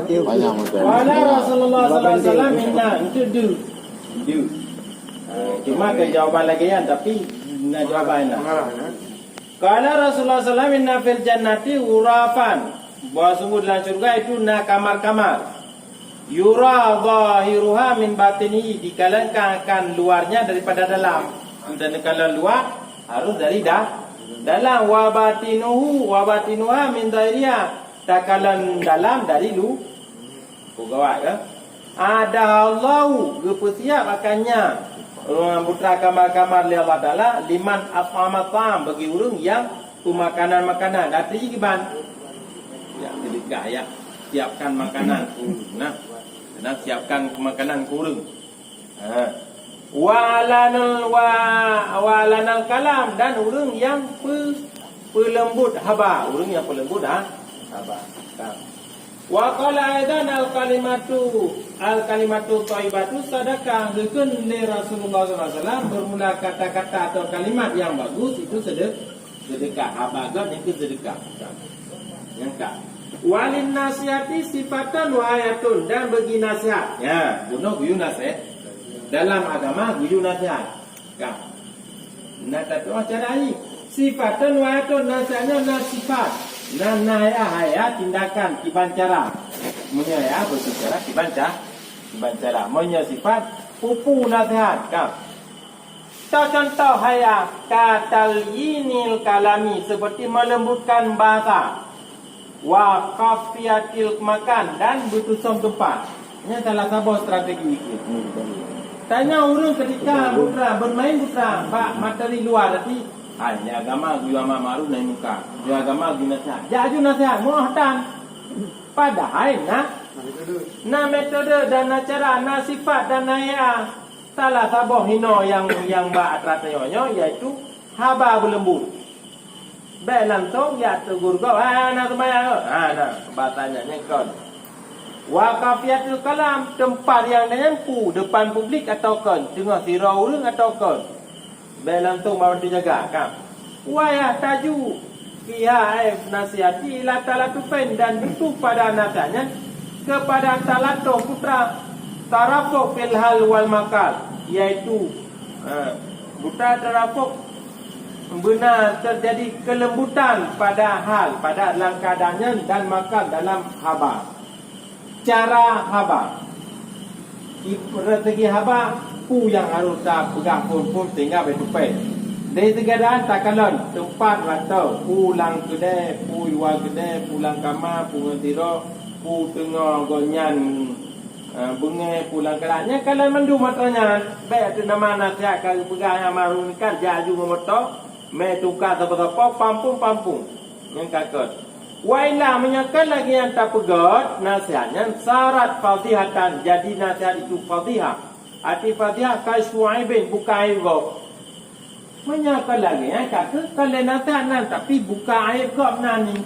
Banyak betul. Wala Rasulullah sallallahu alaihi wasallam inna itu do. Cuma ke jawaban lagi ya, tapi nak jawaban nak. Qala Rasulullah sallallahu alaihi wasallam inna fil jannati ghurafan. Bahwa sungguh dalam surga itu nak kamar-kamar. Yura zahiruha min batinihi, dikalahkan akan luarnya daripada dalam. Dan kalau luar harus dari dalam. Wa batinuha min zahiriha, takalan dalam dari lu. Pegawai ke? Ada Allah bersiap akannya putra kamar-kamar li Allah Taala liman at'amatam, bagi orang yang makanan-makanan. Artinya gimana? Ya, jadi gaya siapkan makanan. Nah, siapkan makanan kurung. Walanal kalam, dan urang yang pelembut haba, urang yang pelembut haba. Wa qala aidan al kalimatu thayyibatu sadaqah. Dikun li Rasulullah sallallahu alaihi wasallam bermula kata-kata atau kalimat yang bagus itu sedekah. Habagat itu sedekah. Yang ka. Walin nasihati sifatan wa ayatun, dan bagi nasihat. Ya, bunuh guyu nasihat. Dalam agama guyu nasihat. Ka. Nak tahu cara ini. Sifatan wa ayatun, nasihatnya nasifat. Nahaya tindakan kibancara. Menyaya berbicara kibancara. Menyasifat pupu nasihat. Ka. Contoh haya katalyinil kalami, seperti melembutkan bahasa. Wa kafiyatil makan, dan bertusam tempat. Ini salah satu strategi itu. Tanya orang ketika putra bermain putra pak materi luar tadi. Ini agama gua maru naik muka. Dia agama guna nasihat. Jaju nasihat muhtan. Padahal na metode dan cara, na sifat dan naya salah satu hino yang ba atratayonyo, yaitu haba berlembut. Baik langsung ya tegur kau. Nak sembahyang. Nah bahasanya nyekon. Wa kafiyatul kalam, tempat yang menyampu depan publik atau kon tengah sirau orang atau kon. Baik langsung bawa dijaga kan. Wa ya taju fiha nasihati la talatufen, dan itu pada nasihatnya kepada talato putra tarafuk fil hal wal makal, yaitu putra tarafuk benar terjadi kelembutan pada hal, pada dalam keadaannya, dan makal dalam haba. Cara haba, strategi haba, pu yang harus tak pegang pun sehingga bertupai. Dari keadaan takalan tempat atau pulang kedai, pu luar kedai, pulang kamar, pu ngentiro, pu tengah gonyan bunga, pulang kelatnya. Kalau mandu matanya, baik tu nama nasihat kalau pegang yang maru kan jaju memotok, me tukar apa-apa, pampung yang kakot. Wailah menyakal lagi yang tak pegat nasihatnya syarat fadhihatan, jadi nasihat itu fadhihah. Arti fadhihah kai suaibin, buka aib kau. Menyakal lagi kata kalau nasihat nan tapi buka aib kau nani.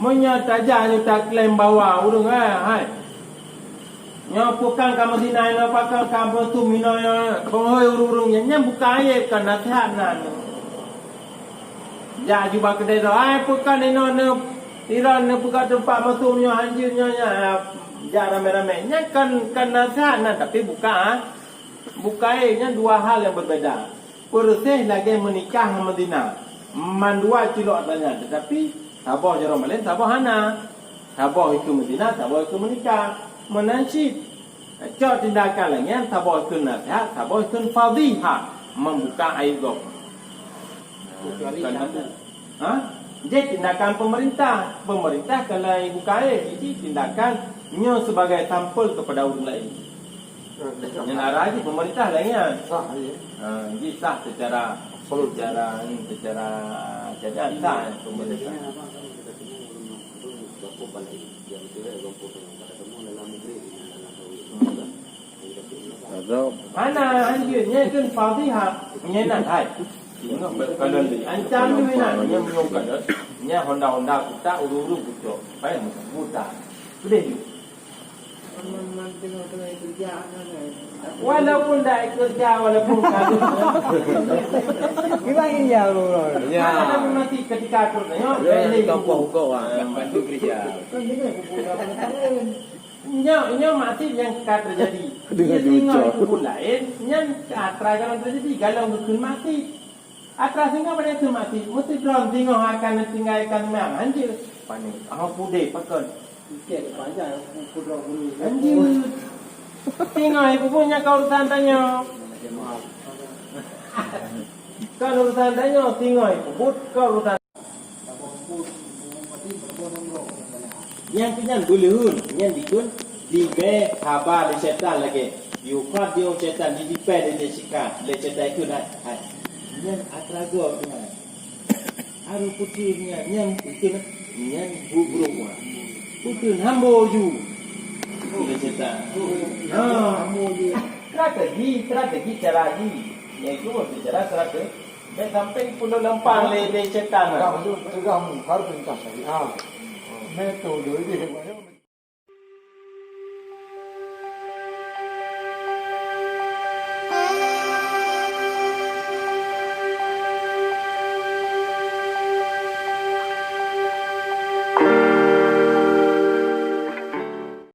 Menyatajanya tak klaim bawa urung hai. Nyapukan kamu dinai pakai kamu tu minaya penghoi urung-urungnya buka aib kan nasihat nan. Ya juga kedai dah. Pekan ini tiran buka tempat masuknya hancurnya ya rame-rame. Nya kan nasihat tapi buka nya dua hal yang berbeza. Persih lagi menikah sama Madinah. Mandua cilok tanya, tetapi sabah jero malen sabah hana. Sabah itu Madinah, sabah itu menikah. Menancip. Cok tindakan lagi sabah itu nasihat, sabah itu fadhihah, membuka aib gok. Jadi tindakan pemerintah kalau ibu kaya ini tindakannya sebagai sampel kepada orang lain. Yang lagi pemerintah lainnya jadi sah secara sah pemerintah. Mana anjirnya kan fadhihah menyenang hai. Kalau ancam ni mana yang menyokong dah, ni Honda kita uru-uru butuh, payah muda, sudah ni. Man tengah-tengah kerja Walaupun dah kerja, walaupun kadu. Kita ingin jauh loh. Mana nak mati ketika atur tanya. Kau hukum bantu kerja. Kan ini aku Nya mati yang akan terjadi. Dia tinggal kubur lain, yang atra kalau terjadi kalau mungkin mati. Atra singa pada itu mati. Mesti dalam tinggal akan tinggalkan memang anjir. Panik. Aku pudih pakai. Sikit panjang pudra guru. Anjir. Tinggal ibu punya kau urusan tanya. Kau urusan tanya tinggal ibu put kau urusan. Yang pinjam bulehun, yang dikun di be haba le setan lagi. Yukat dia setan di pe le sikat, le setan itu nak. Yang atrago tu. Aru putirnya, yang putir, yang bubru. Putir hambo ju. Le setan. Hambo ju. Strategi cara ni. Yang itu berbicara strategi. Be sampai pulau lempang le setan. Kamu tu kamu harus minta saya. Metode dia.